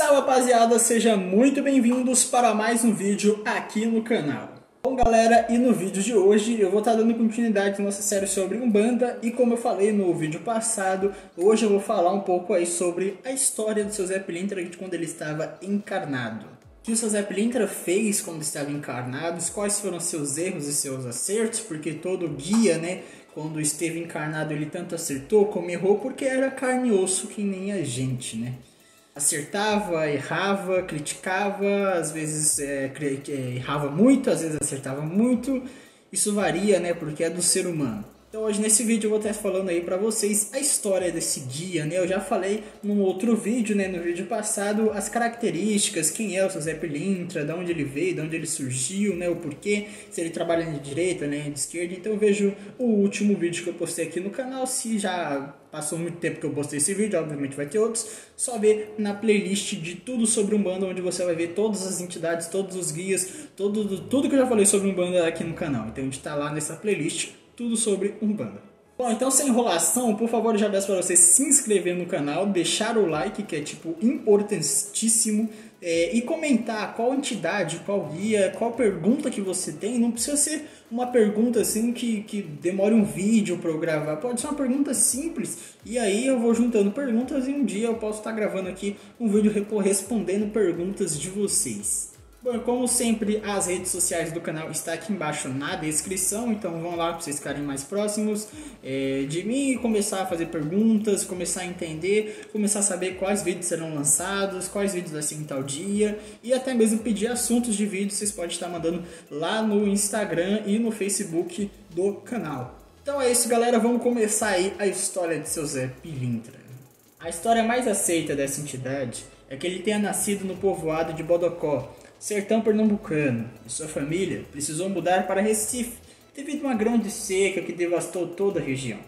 Salve rapaziada, sejam muito bem-vindos para mais um vídeo aqui no canal. Bom galera, e no vídeo de hoje eu vou estar dando continuidade à nossa série sobre Umbanda. E como eu falei no vídeo passado, hoje eu vou falar um pouco aí sobre a história do seu Zé Pilintra de quando ele estava encarnado. O que o seu Zé Pilintra fez quando estava encarnado, quais foram seus erros e seus acertos, porque todo guia, né, quando esteve encarnado ele tanto acertou como errou, porque era carne e osso que nem a gente, né? Acertava, errava, criticava, às vezes errava muito, às vezes acertava muito. Isso varia, né, porque é do ser humano. Então hoje nesse vídeo eu vou estar falando aí pra vocês a história desse guia, né? Eu já falei num outro vídeo, né, no vídeo passado, as características, quem é o seu Zé Pilintra, de onde ele veio, de onde ele surgiu, né, o porquê, se ele trabalha de direita, né, de esquerda. Então eu vejo o último vídeo que eu postei aqui no canal. Se já passou muito tempo que eu postei esse vídeo, obviamente vai ter outros, só ver na playlist de tudo sobre Umbanda, onde você vai ver todas as entidades, todos os guias, tudo que eu já falei sobre Umbanda aqui no canal. Então a gente tá lá nessa playlist, tudo sobre Umbanda. Bom, então sem enrolação, por favor, eu já peço para você se inscrever no canal, deixar o like, que é tipo importantíssimo, e comentar qual entidade, qual guia, qual pergunta que você tem. Não precisa ser uma pergunta assim que demore um vídeo para eu gravar, pode ser uma pergunta simples, e aí eu vou juntando perguntas e um dia eu posso estar gravando aqui um vídeo respondendo perguntas de vocês. Bom, como sempre, as redes sociais do canal estão aqui embaixo na descrição, então vão lá para vocês ficarem mais próximos de mim e começar a fazer perguntas, começar a entender, começar a saber quais vídeos serão lançados, quais vídeos vai ser em tal dia, e até mesmo pedir assuntos de vídeos vocês podem estar mandando lá no Instagram e no Facebook do canal. Então é isso galera, vamos começar aí a história de seu Zé Pilintra. A história mais aceita dessa entidade é que ele tenha nascido no povoado de Bodocó, sertão pernambucano, e sua família precisou mudar para Recife devido a uma grande seca que devastou toda a região.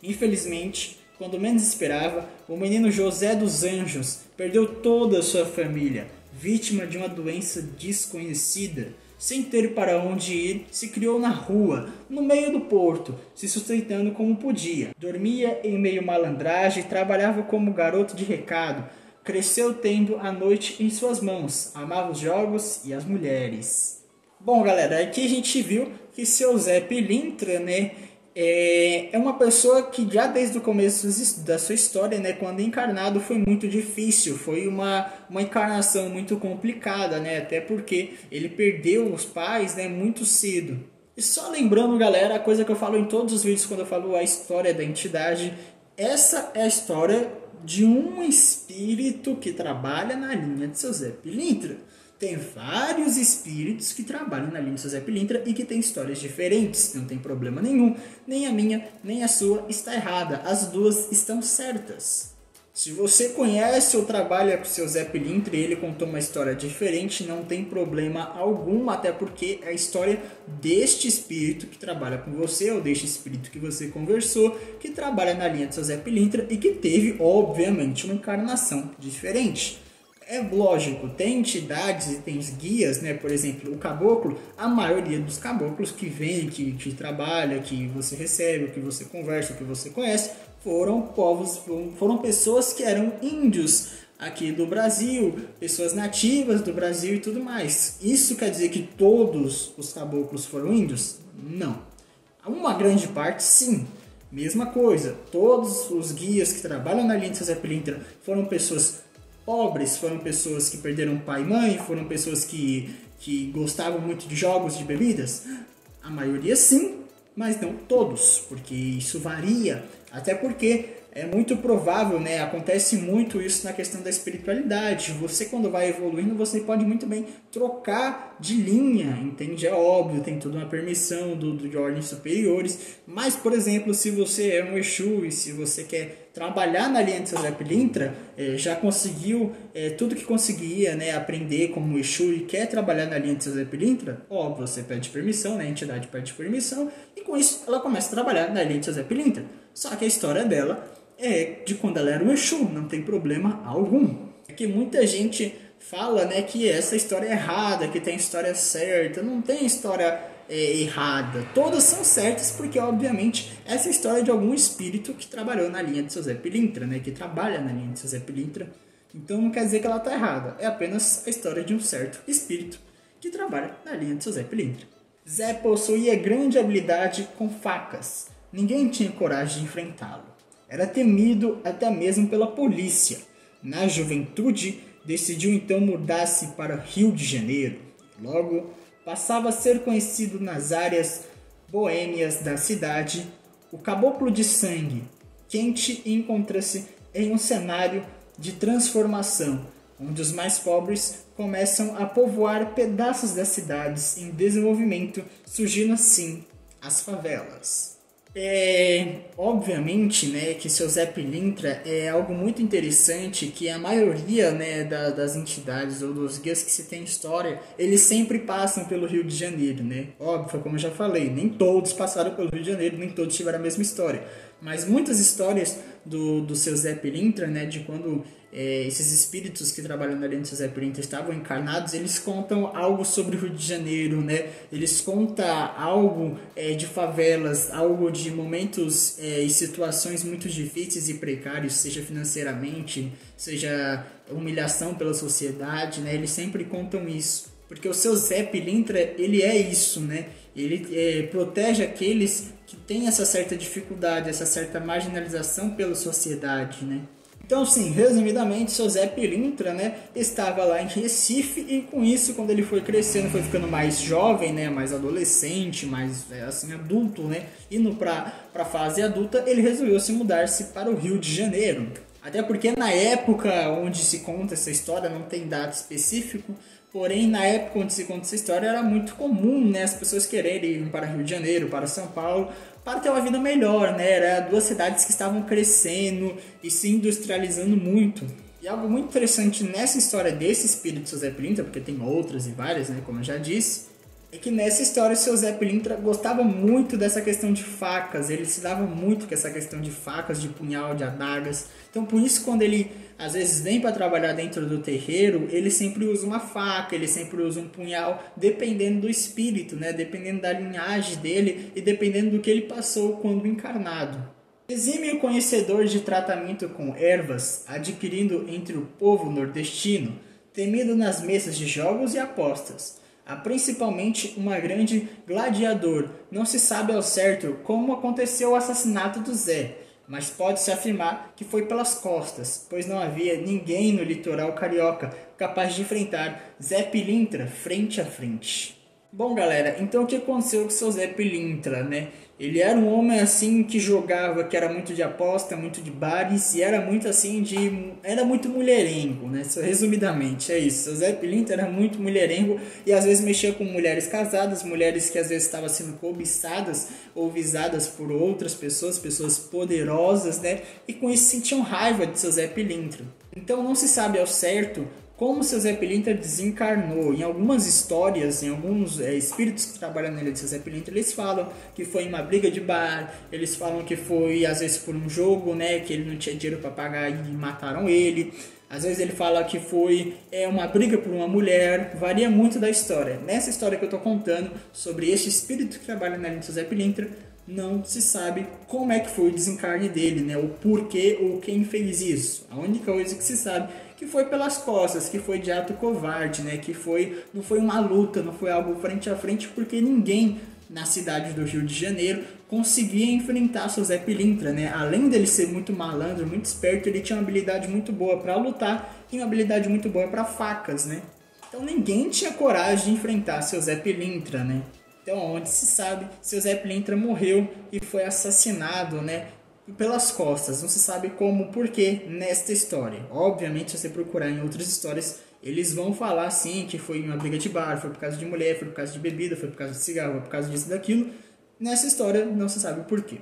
Infelizmente, quando menos esperava, o menino José dos Anjos perdeu toda a sua família, vítima de uma doença desconhecida. Sem ter para onde ir, se criou na rua, no meio do porto, se sustentando como podia. Dormia em meio malandragem e trabalhava como garoto de recado. Cresceu tendo a noite em suas mãos, amava os jogos e as mulheres. Bom galera, aqui a gente viu que seu Zé Pilintra, né, é uma pessoa que já desde o começo da sua história, né, quando encarnado foi muito difícil, foi uma encarnação muito complicada, né, até porque ele perdeu os pais, né, muito cedo. E só lembrando galera, a coisa que eu falo em todos os vídeos quando eu falo a história da entidade, essa é a história de um espírito que trabalha na linha de seu Zé Pilintra. Tem vários espíritos que trabalham na linha de seu Zé Pilintra e que tem histórias diferentes. Não tem problema nenhum. Nem a minha, nem a sua está errada. As duas estão certas. Se você conhece ou trabalha com o seu Zé Pilintra e ele contou uma história diferente, não tem problema algum, até porque é a história deste espírito que trabalha com você, ou deste espírito que você conversou, que trabalha na linha de seu Zé Pilintra e que teve, obviamente, uma encarnação diferente. É lógico, tem entidades e tem guias, né? Por exemplo, o caboclo, a maioria dos caboclos que vem, que trabalha, que você recebe, que você conversa, que você conhece, foram pessoas que eram índios aqui do Brasil, pessoas nativas do Brasil e tudo mais. Isso quer dizer que todos os caboclos foram índios? Não. Uma grande parte, sim. Mesma coisa, todos os guias que trabalham na linha de seu Zé Pilintra foram pessoas pobres, foram pessoas que perderam pai e mãe, foram pessoas que gostavam muito de jogos, de bebidas? A maioria sim, mas não todos, porque isso varia, até porque é muito provável, né? Acontece muito isso na questão da espiritualidade. Você quando vai evoluindo, você pode muito bem trocar de linha, entende? É óbvio, tem toda uma permissão de ordens superiores, mas, por exemplo, se você é um Exu e se você quer trabalhar na linha de seu Zé Pilintra, já conseguiu tudo que conseguia, né, aprender como Exu e quer trabalhar na linha de seu Zé Pilintra, óbvio, você pede permissão, né, a entidade pede permissão, e com isso ela começa a trabalhar na linha de seu Zé Pilintra. Só que a história dela é de quando ela era um Exu, não tem problema algum. É que muita gente fala, né, que essa história é errada, que tem história certa. Não tem história errada. Todas são certas porque, obviamente, essa é a história de algum espírito que trabalhou na linha de seu Zé Pilintra, né, que trabalha na linha de seu Zé Pilintra. Então não quer dizer que ela está errada, é apenas a história de um certo espírito que trabalha na linha de seu Zé Pilintra. Zé possuía grande habilidade com facas. Ninguém tinha coragem de enfrentá-lo. Era temido até mesmo pela polícia. Na juventude, decidiu então mudar-se para Rio de Janeiro. Logo, passava a ser conhecido nas áreas boêmias da cidade. O caboclo de sangue quente encontra-se em um cenário de transformação, onde os mais pobres começam a povoar pedaços das cidades em desenvolvimento, surgindo assim as favelas. Obviamente, né, que seu Zé Pilintra é algo muito interessante, que a maioria, né, das entidades ou dos guias que se tem história, eles sempre passam pelo Rio de Janeiro, né? Óbvio, como eu já falei, nem todos passaram pelo Rio de Janeiro, nem todos tiveram a mesma história. Mas muitas histórias do seu Zé Pilintra, né, de quando esses espíritos que trabalham na linha do seu Zé Pilintra estavam encarnados, eles contam algo sobre o Rio de Janeiro, né? Eles contam algo de favelas, algo de momentos e situações muito difíceis e precários, seja financeiramente, seja humilhação pela sociedade, né? Eles sempre contam isso. Porque o seu Zé Pilintra, ele é isso, né? Ele protege aqueles que têm essa certa dificuldade, essa certa marginalização pela sociedade, né? Então, sim, resumidamente, seu Zé Pilintra, né, estava lá em Recife e com isso, quando ele foi crescendo, foi ficando mais jovem, né, mais adolescente, mais assim, adulto, né, indo para a fase adulta, ele resolveu se mudar-se para o Rio de Janeiro. Até porque na época onde se conta essa história, não tem data específica, porém na época onde se conta essa história era muito comum, né, as pessoas quererem ir para Rio de Janeiro, para São Paulo, para ter uma vida melhor, né? Eram duas cidades que estavam crescendo e se industrializando muito. E algo muito interessante nessa história desse espírito seu Zé Pilintra, porque tem outras e várias, né, como eu já disse, é que nessa história o seu Zé Pilintra gostava muito dessa questão de facas, ele se dava muito com essa questão de facas, de punhal, de adagas. Então por isso quando ele às vezes vem para trabalhar dentro do terreiro, ele sempre usa uma faca, ele sempre usa um punhal, dependendo do espírito, né? Dependendo da linhagem dele e dependendo do que ele passou quando encarnado. Exímio conhecedor de tratamento com ervas, adquirindo entre o povo nordestino, temido nas mesas de jogos e apostas. Há principalmente uma grande gladiador. Não se sabe ao certo como aconteceu o assassinato do Zé, mas pode-se afirmar que foi pelas costas, pois não havia ninguém no litoral carioca capaz de enfrentar Zé Pilintra frente a frente. Bom, galera, então o que aconteceu com o seu Zé Pilintra, né? Ele era um homem assim que jogava, que era muito de aposta, muito de bares e era muito assim era muito mulherengo, né? Resumidamente, é isso. O Zé Pilintra era muito mulherengo e às vezes mexia com mulheres casadas, mulheres que às vezes estavam sendo cobiçadas ou visadas por outras pessoas, pessoas poderosas, né? E com isso sentiam raiva de seu Zé Pilintra. Então não se sabe ao certo como seu Zé Pilintra desencarnou. Em algumas histórias, em alguns espíritos que trabalham nele de seu Zé Pilintra, eles falam que foi em uma briga de bar, eles falam que foi às vezes por um jogo, né, que ele não tinha dinheiro para pagar e mataram ele. Às vezes ele fala que foi uma briga por uma mulher, varia muito da história. Nessa história que eu estou contando sobre este espírito que trabalha na linha de seu Zé Pilintra, não se sabe como é que foi o desencarne dele, né, o porquê ou quem fez isso. A única coisa que se sabe que foi pelas costas, que foi de ato covarde, né? Que não foi uma luta, não foi algo frente a frente, porque ninguém na cidade do Rio de Janeiro conseguia enfrentar seu Zé Pilintra, né? Além dele ser muito malandro, muito esperto, ele tinha uma habilidade muito boa para lutar e uma habilidade muito boa para facas, né? Então ninguém tinha coragem de enfrentar seu Zé Pilintra, né? Então, onde se sabe, seu Zé Pilintra morreu e foi assassinado, né? Pelas costas, não se sabe como, porquê nesta história. Obviamente, se você procurar em outras histórias, eles vão falar sim que foi uma briga de bar, foi por causa de mulher, foi por causa de bebida, foi por causa de cigarro, foi por causa disso e daquilo. Nessa história não se sabe o porquê.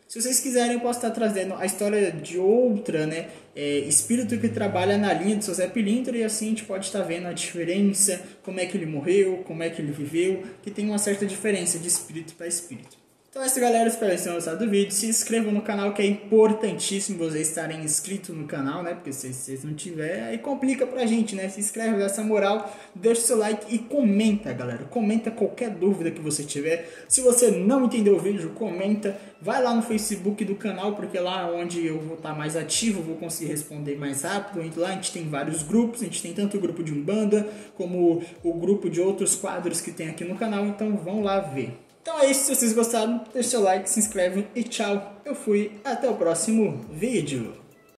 Se vocês quiserem, eu posso estar trazendo a história de outra, né, espírito que trabalha na linha de seu Zé Pilintra, e assim a gente pode estar vendo a diferença, como é que ele morreu, como é que ele viveu, que tem uma certa diferença de espírito para espírito. Então é isso, galera, espero que vocês tenham gostado do vídeo. Se inscrevam no canal, que é importantíssimo vocês estarem inscritos no canal, né? Porque se vocês não tiverem, aí complica pra gente, né? Se inscreve, dá essa moral, deixa o seu like e comenta, galera. Comenta qualquer dúvida que você tiver. Se você não entendeu o vídeo, comenta. Vai lá no Facebook do canal, porque lá onde eu vou estar mais ativo, vou conseguir responder mais rápido. Então, lá a gente tem vários grupos, a gente tem tanto o grupo de Umbanda, como o grupo de outros quadros que tem aqui no canal. Então vão lá ver. Então é isso, se vocês gostaram, deixa seu like, se inscreve e tchau. Eu fui, até o próximo vídeo.